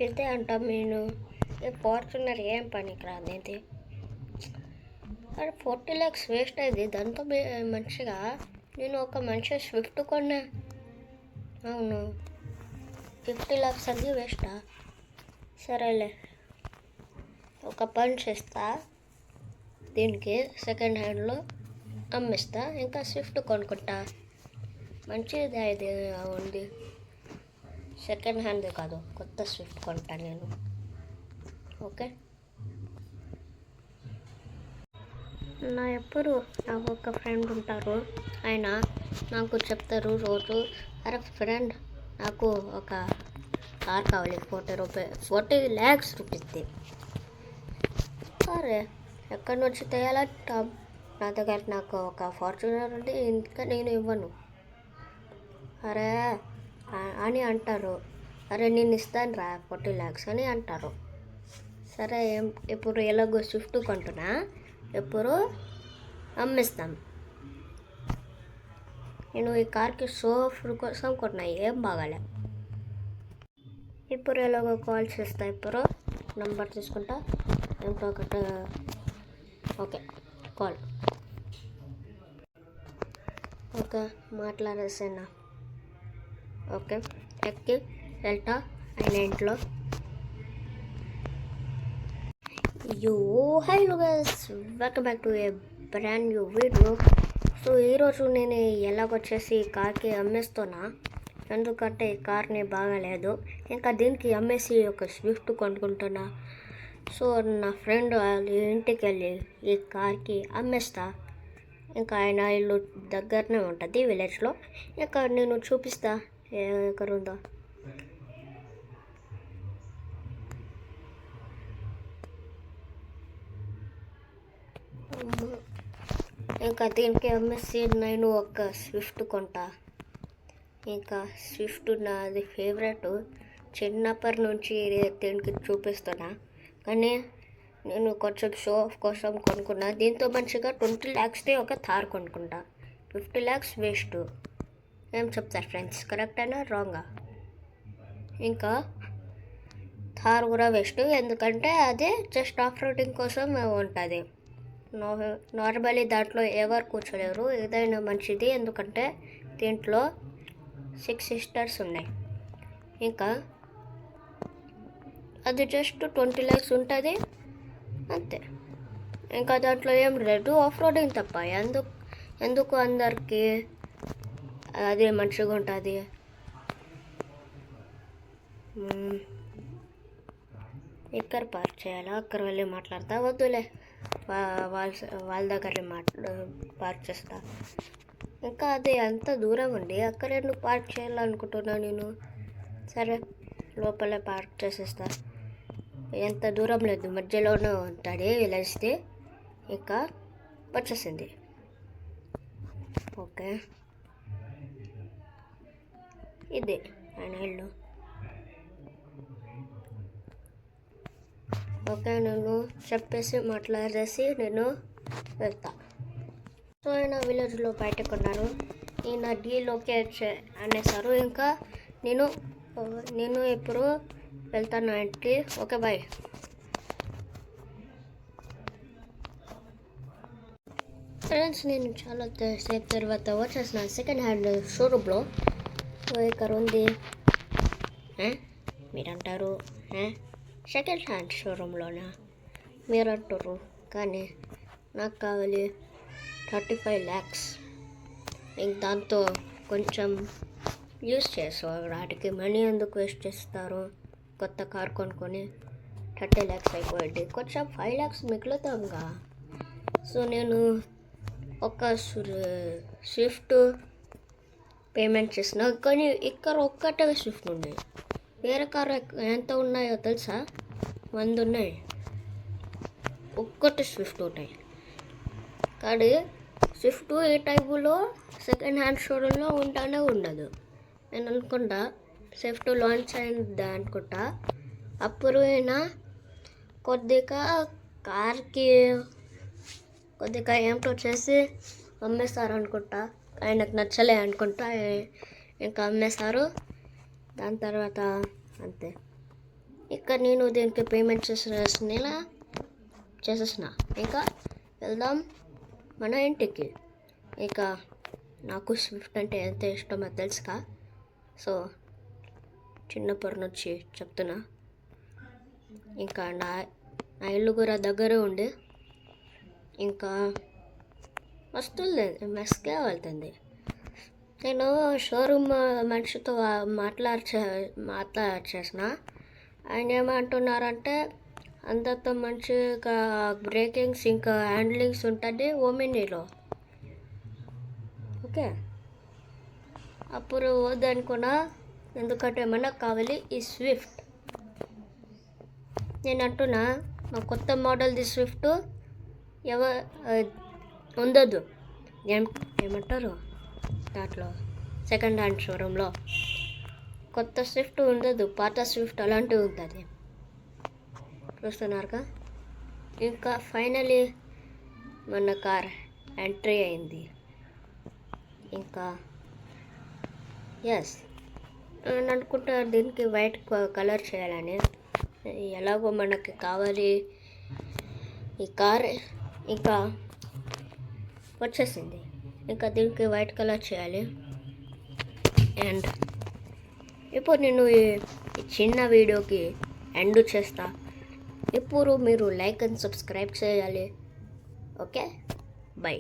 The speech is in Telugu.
ఇదే అంటాం నేను. ఫార్చునర్ ఏం పనికి రాదు ఇది. అరే 40 lakhs వేస్ట్ అయింది. దాంతో మంచిగా నేను ఒక మంచి స్విఫ్ట్ కొన్నా. అవును, 50 lakhs అన్నీ వేస్టా? సరేలే, ఒక పని చేస్తా, దీనికి సెకండ్ హ్యాండ్లో అమ్మిస్తా, ఇంకా స్విఫ్ట్ కొనుక్కుంటా. మంచిది ఇది ఉంది. సెకండ్ హ్యాండ్ది కాదు, కొత్త స్విఫ్ట్ కొంటా నేను. ఓకే, నాకు ఒక ఫ్రెండ్ ఉంటారు, ఆయన నాకు చెప్తారు రోజు, అరే ఫ్రెండ్ నాకు ఒక కార్ కావాలి, 40 lakhs రూపీస్ది. అరే ఎక్కడి నుంచి తేయాలంటాం? నా దగ్గర నాకు ఒక ఫార్చునర్ ఉంది, ఇంకా నేను ఇవ్వను అరే అని అంటారు. అరే నేను ఇస్తాను రా 40 lakhs అని అంటారు. సరే, ఇప్పుడు ఎలాగో స్విఫ్ట్ కొంటున్నా, ఇప్పుడు అమ్మిస్తాం. నేను ఈ కార్కి షోఫ్ కోసం కొన్నా, ఏం బాగాలే. ఇప్పుడు ఎలాగో కాల్ చేస్తా, ఇప్పుడు నంబర్ తీసుకుంటా, ఎంతో ఒకటి. Okay, call. ఓకే, మాట్లాడేసేనా? ఓకే, ఎక్కి వెళ్తా ఆయన ఇంట్లో. Hello guys, welcome back to A brand new video. So ఈరోజు నేను ఎలాగొచ్చేసి కార్కి అమ్మేస్తున్నా, ఎందుకంటే ఈ కార్ని బాగాలేదు, ఇంకా దీనికి అమ్మేసి ఒక స్విఫ్ట్ కొనుక్కుంటున్నా. సో నా ఫ్రెండ్ వాళ్ళ ఇంటికి వెళ్ళి ఈ కార్కి అమ్మేస్తా. ఇంకా ఆయన ఇల్లు దగ్గరనే ఉంటుంది విలేజ్లో. ఇంకా నేను చూపిస్తా ఎక్కడ ఉందో. ఇంకా దీనికి అమ్మేసి నేను ఒక స్విఫ్ట్ కొంటా. ఇంకా స్విఫ్ట్ నాది ఫేవరెట్, చిన్నప్పటి నుంచి దీనికి చూపిస్తున్నా. కానీ నేను కొంచెం షో ఆఫ్ కోసం కొనుక్కున్నా. దీంతో మంచిగా 20 lakhsది ఒక థార్ కొనుక్కుంటా. 50 lakhs waste. ఏం చెప్తారు ఫ్రెండ్స్, కరెక్ట్ అయినా రాంగా? ఇంకా థార్ కూడా వేస్ట్, ఎందుకంటే అది జస్ట్ ఆఫ్ రోడింగ్ కోసం ఉంటుంది. నార్మలీ దాంట్లో ఎవరు కూర్చోలేరు. ఏదైనా మంచిది, ఎందుకంటే దీంట్లో 6 sisters ఉన్నాయి. ఇంకా అది జస్ట్ 20 lakhs ఉంటుంది అంతే. ఇంకా దాంట్లో ఏం లేదు, ఆఫ్ రోడింగ్ తప్ప. ఎందుకు అందరికీ అదే మంచిగా ఉంటుంది. ఇక్కడ పార్క్ చేయాలా? అక్కడ వెళ్ళి మాట్లాడతా, వద్దులే వాళ్ళ దగ్గర పార్క్ చేస్తా. ఇంకా అది అంత దూరం ఉండి అక్కడ ఎందుకు పార్క్ చేయాలనుకుంటున్నా నేను. సరే, లోపల పార్క్ చేసేస్తా. ఎంత దూరం లేదు, మధ్యలోనే ఉంటుంది విలేజ్ది. ఇంకా వచ్చేసింది. ఓకే, ఇది ఆయన ఇల్లు. ఓకే, నేను చెప్పేసి మాట్లాడేసి నేను వెళ్తా. సో ఆయన విలేజ్లో బయటకు ఉన్నారు, ఈయన డీలొకేట్ అనేసారు. ఇంకా నేను ఇప్పుడు వెళ్తాను ఇంటికి. Okay, bye. ఫ్రెండ్స్, నేను చాలా సేపు తర్వాత వచ్చేసిన సెకండ్ హ్యాండ్ షోరూంలో. సో ఇక్కడ ఉంది. మీరంటారు సెకండ్ హ్యాండ్ షోరూంలోనా మీరు అంటారు, కానీ నాకు కావాలి 35 lakhs. ఇంక దాంతో కొంచెం యూస్ చేసుకోవడానికి మనీ ఎందుకు వేస్ట్ చేస్తారు? కొత్త కార్ కొనుక్కొని 30 lakhs అయిపోయింది, కొంచెం 5 lakhs మిగులుతాంగా. సో నేను ఒక స్విఫ్ట్ పేమెంట్ చేసిన, కానీ ఇక్కడ ఒక్కటే స్విఫ్ట్ ఉంది. వేరే కారు ఎంత ఉన్నాయో తెలుసా? 100 ఉన్నాయి, ఒక్కటి స్విఫ్ట్ ఉంటాయి. కానీ స్విఫ్ట్ ఈ టైపులో సెకండ్ హ్యాండ్ షోరూంలో ఉంటానే ఉండదు. నేను అనుకుంటా స్విఫ్ట్ లాంచ్ అయింది అనుకుంటా, అప్పుడు అయినా కొద్దిగా కార్కి కొద్దిగా ఏమిటో చేసి అమ్మేస్తారు అనుకుంటా. ఆయనకు నచ్చలే అనుకుంటా, ఇంకా అమ్మేస్తారు. దాని తర్వాత అంతే. ఇక్కడ నేను దీనికి పేమెంట్ చేసేసిన ఇంకా వెళ్దాం మన ఇంటికి. ఇక నాకు స్విఫ్ట్ అంటే ఎంత ఇష్టమో తెలుసుగా, సో చిన్నప్పటి నుంచి చెప్తున్నా. ఇంకా నా ఇల్లు కూడా దగ్గరే ఉండి ఇంకా వస్తుంది, మెస్కే వెళ్తుంది. నేను షోరూమ్ మనిషితో మాట్లాడేసిన. ఆయన ఏమంటున్నారంటే అందరితో మంచిగా బ్రేకింగ్స్ ఇంకా హ్యాండ్లింగ్స్ ఉంటుంది ఓమినీలో. ఓకే, అప్పుడు వద్దనుకున్నా, ఎందుకంటే మనకు కావాలి ఈ స్విఫ్ట్. నేను అంటున్నా మా కొత్త మోడల్ది స్విఫ్ట్ ఉండదు, ఏమంటారు దాంట్లో సెకండ్ హ్యాండ్ షోరూంలో కొత్త స్విఫ్ట్ ఉండదు, పాత స్విఫ్ట్ అలాంటివి ఉంటుంది. చూస్తున్నారుగా. ఇంకా ఫైనలీ మన కార్ ఎంట్రీ అయింది. ఇంకా ఎస్, నేను అనుకుంటా దీనికి వైట్ కలర్ చేయాలని. ఎలాగో మనకి కావాలి ఈ కార్, ఇంకా వచ్చేసింది. ఇంకా దీనికి వైట్ కలర్ చేయాలి. అండ్ ఇప్పుడు నేను ఈ చిన్న వీడియోకి ఎండ్ చేస్తా. ఇప్పుడు మీరు లైక్ అండ్ సబ్స్క్రైబ్ చేయాలి. Okay, by.